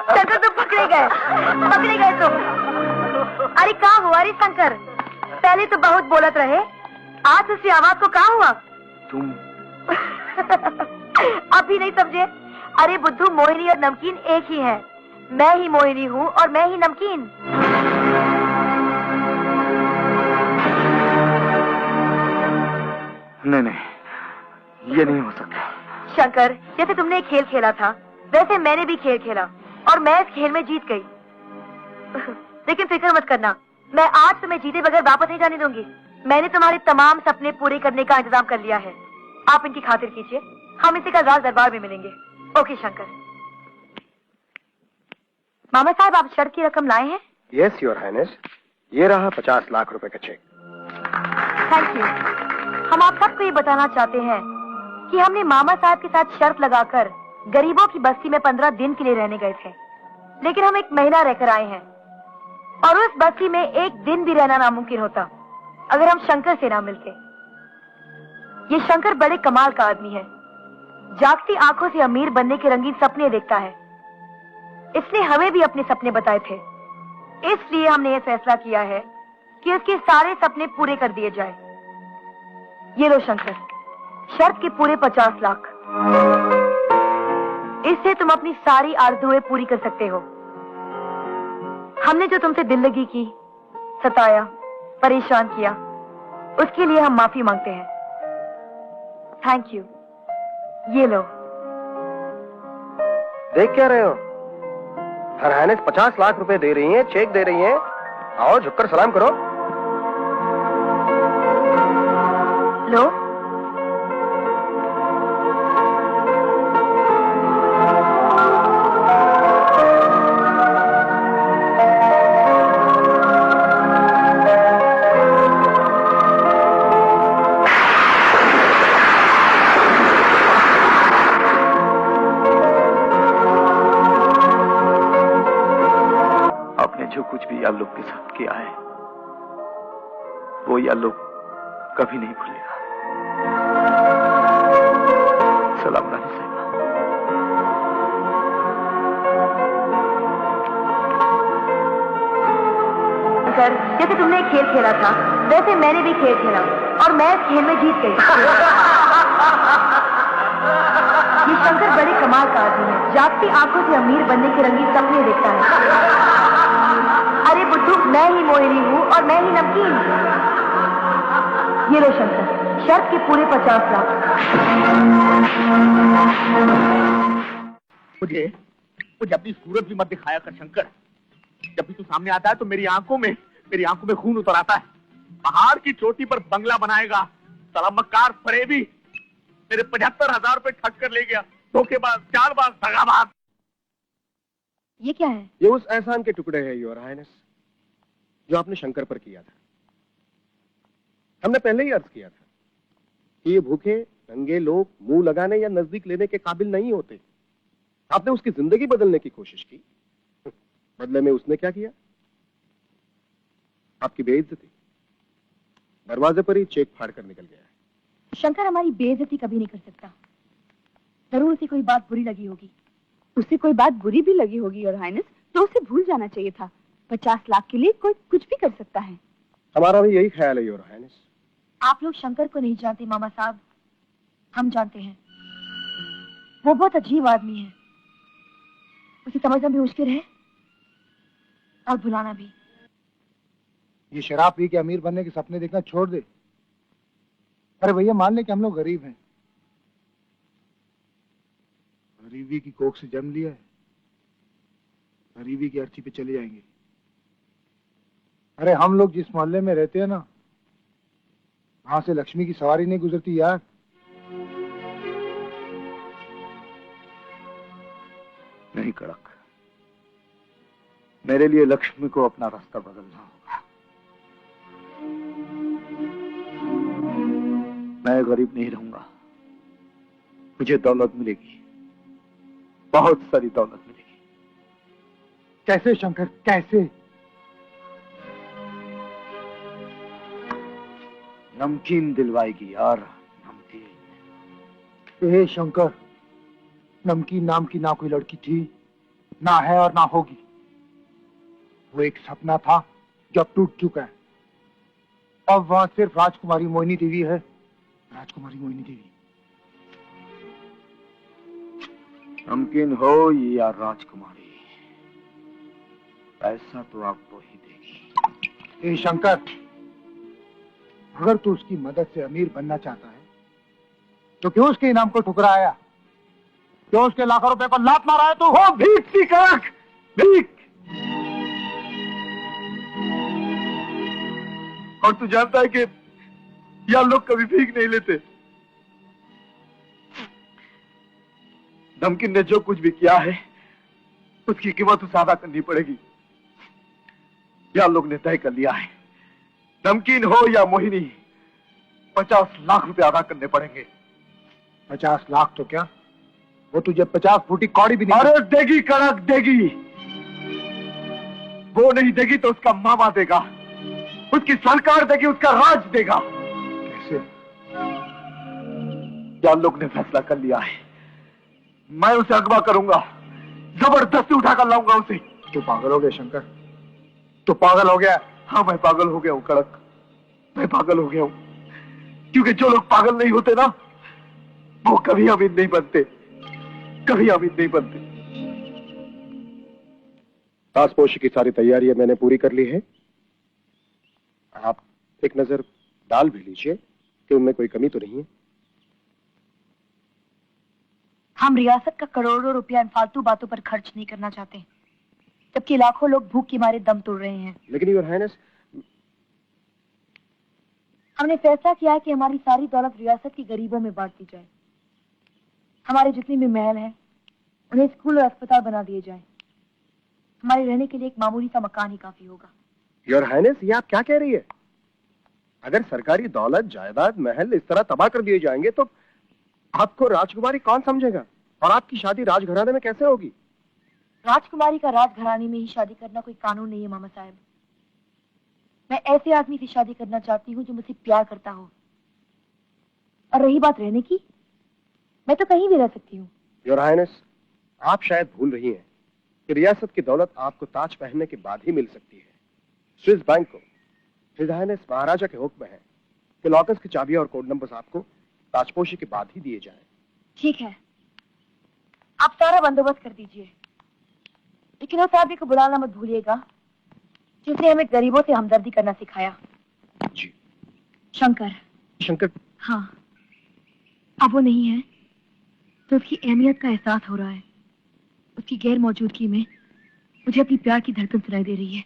शंकर, तुम पकड़े गए तुम। अरे कहाँ हुआ रे शंकर? पहले तो बहुत बोलत रहे, आज उसकी आवाज को कहाँ हुआ? तुम अभी नहीं समझे? अरे बुद्धू, मोहिनी और नमकीन एक ही है। मैं ही मोहिनी हूँ और मैं ही नमकीन। नहीं, ये नहीं हो सकता। शंकर, जैसे तुमने एक खेल खेला था, वैसे मैंने भी खेल खेला और मैं इस खेल में जीत गई। लेकिन फिक्र मत करना, मैं आज तुम्हें जीते बगैर वापस नहीं जाने दूंगी। मैंने तुम्हारे तमाम सपने पूरे करने का इंतजाम कर लिया है। आप इनकी खातिर कीजिए, हम इसी का राज दरबार में मिलेंगे। ओके शंकर। मामा साहब, आप शर्त की रकम लाए हैं? यस योर हाइनेस, ये रहा 50 लाख रुपए का चेक। Thank you. हम आप सबको ये बताना चाहते हैं कि हमने मामा साहब के साथ शर्त लगाकर गरीबों की बस्ती में 15 दिन के लिए रहने गए थे, लेकिन हम 1 महीना रहकर आए हैं और उस बस्ती में 1 दिन भी रहना नामुमकिन होता अगर हम शंकर से ना मिलते। ये शंकर बड़े कमाल का आदमी है, जागती आंखों से अमीर बनने के रंगीन सपने देखता है। इसने हमें भी अपने सपने बताए थे, इसलिए हमने ये फैसला किया है कि उसके सारे सपने पूरे कर दिए जाए। ये लो शंकर, शर्त के पूरे 50 लाख। इससे तुम अपनी सारी आरज़ुएं पूरी कर सकते हो। हमने जो तुमसे दिल लगी की, सताया, परेशान किया, उसके लिए हम माफी मांगते हैं। Thank you. ये लो। देख क्या रहे हो? हर हाइनेस 50 लाख रुपए दे रही हैं, चेक दे रही हैं। आओ झुककर सलाम करो। लो। आपने जो कुछ भी याल्लुक के साथ किया है, वो याल्लुक कभी नहीं भूलेगा। सलाम रानी साहिबा। जैसे तुमने एक खेल खेला था, वैसे मैंने भी खेल खेला और मैं इस खेल में जीत गई। ये शंकर बड़े कमाल का आदमी है, जागती आंखों से अमीर बनने के रंगीन सपने देखता है। अरे बुद्धू, मैं ही मोहिनी हूँ और मैं ही नमकीन। ये लो शंकर, शर्त के पूरे 50 लाख। मुझे अपनी सूरत भी मत दिखाया कर शंकर। जब भी तू सामने आता है तो मेरी आंखों में खून उतर आता है। पहाड़ की चोटी पर बंगला बनाएगा, साला मक्कार फरेबी मेरे 75,000 रुपए ठग कर ले गया। धोखेबाज, चालबाज, दगाबाज। ये क्या है? ये उस एहसान के टुकड़े हैं योर हाइनेस, जो आपने शंकर पर किया था। हमने पहले ही अर्ज किया था कि ये भूखे नंगे लोग मुंह लगाने या नजदीक लेने के काबिल नहीं होते। आपने उसकी जिंदगी बदलने की कोशिश की, बदले में उसने क्या किया? आपकी बेइज्जती। दरवाजे पर ही चेक फाड़ कर निकल गया है। शंकर हमारी बेइज्जती कभी नहीं कर सकता। जरूर उसे कोई बात बुरी लगी होगी। उसे कोई बात बुरी भी लगी होगी योर हाइनेस, तो उसे भूल जाना चाहिए था। 50 लाख के लिए कोई कुछ भी कर सकता है। हमारा भी यही ख्याल है योर हाइनेस। आप लोग शंकर को नहीं जानते मामा साहब, हम जानते हैं। वो बहुत अजीब आदमी है, उसे समझना भी मुश्किल है और भुलाना भी। ये शराब पी के अमीर बनने के सपने देखना छोड़ दे। अरे भैया, मान ले कि हम लोग गरीब हैं, गरीबी की कोख से जन्म लिया है, गरीबी की अर्थी पे चले जाएंगे। अरे हम लोग जिस मोहल्ले में रहते हैं ना, वहां से लक्ष्मी की सवारी नहीं गुजरती यार। नहीं कड़क, मेरे लिए लक्ष्मी को अपना रास्ता बदलना होगा। मैं गरीब नहीं रहूंगा, मुझे दौलत मिलेगी, बहुत सारी दौलत मिलेगी। कैसे शंकर, कैसे? नमकीन दिलवाएगी यार, नमकीन। हे शंकर, नमकीन नाम की ना कोई लड़की थी, ना है और ना होगी। वो एक सपना था जो अब टूट चुका है। अब वहां सिर्फ राजकुमारी मोहिनी देवी है, राजकुमारी मोहिनी देवी। नमकीन हो या राजकुमारी, पैसा तो आपको ही देगी। ए शंकर, अगर तू उसकी मदद से अमीर बनना चाहता है तो क्यों उसके इनाम को ठुकराया? क्यों उसके लाखों रुपए को लात मारा है तू? हो भीख सी कड़क, भीख। और तू जानता है कि यार लोग कभी भीख नहीं लेते। नमकीन ने जो कुछ भी किया है उसकी कीमत उसे अदा करनी पड़ेगी। यार लोग ने तय कर लिया है, नमकीन हो या मोहिनी, 50 लाख रुपए अदा करने पड़ेंगे। 50 लाख तो क्या, वो तुझे 50 फुटी कौड़ी भी नहीं। अरे देगी कड़क, देगी। वो नहीं देगी तो उसका मामा देगा, उसकी सरकार देगी, उसका राज देगा। कैसे? यार लोग ने फैसला कर लिया है, मैं उसे अगवा करूंगा, जबरदस्ती उठाकर लाऊंगा उसे। तू पागल हो गया शंकर, तू पागल हो गया। हाँ, मैं पागल हो गया हूँ कड़क, मैं पागल हो गया हूँ। क्योंकि जो लोग पागल नहीं होते ना, वो कभी अमीर नहीं बनते, कभी अमीर नहीं बनते। ताजपोशी की सारी तैयारियां मैंने पूरी कर ली है। आप एक नजर डाल भी लीजिए कि उनमें कोई कमी तो नहीं है। हम रियासत का करोड़ों रुपया इन फालतू बातों पर खर्च नहीं करना चाहते, जबकि लाखों लोग भूख के मारे दम तोड़ रहे हैं। लेकिन योर हाइनेस, हमने फैसला किया है कि हमारी सारी दौलत रियासत के गरीबों में बांट दी जाए। हमारे जितने भी महल हैं उन्हें स्कूल और अस्पताल बना दिए जाए। हमारे रहने के लिए एक मामूली सा मकान ही काफी होगा। योर हाइनेस, ये आप क्या कह रही है? अगर सरकारी दौलत, जायदाद, महल इस तरह तबाह कर दिए जाएंगे तो आपको राजकुमारी कौन समझेगा? और आपकी शादी राजघराने में कैसे होगी? राजकुमारी का राजघराने में ही शादी करना कोई कानून नहीं है मामा साहब। मैं ऐसे आदमी से शादी करना चाहती हूँ जो मुझसे प्यार करता हो। और रही बात रहने की, मैं तो कहीं भी रह सकती हूँ। योर हाइनेस, आप शायद भूल रही हैं कि रियासत की दौलत आपको ताज पहनने के बाद ही मिल सकती है। स्विस बैंक को हिज हाइनेस महाराजा के हुक्म है कि लॉकर्स की चाबियां और कोड नंबर्स आपको ताजपोशी के बाद ही दिए जाएं। ठीक है, आप सारा बंदोबस्त कर दीजिए, लेकिन उस आदमी को बुलाना मत भूलिएगा जिसने हमें गरीबों से हमदर्दी करना सिखाया। जी। शंकर। शंकर? हाँ, अब वो नहीं है तो उसकी अहमियत का एहसास हो रहा है। उसकी गैर मौजूदगी में मुझे अपनी प्यार की धड़कन सुनाई दे रही है।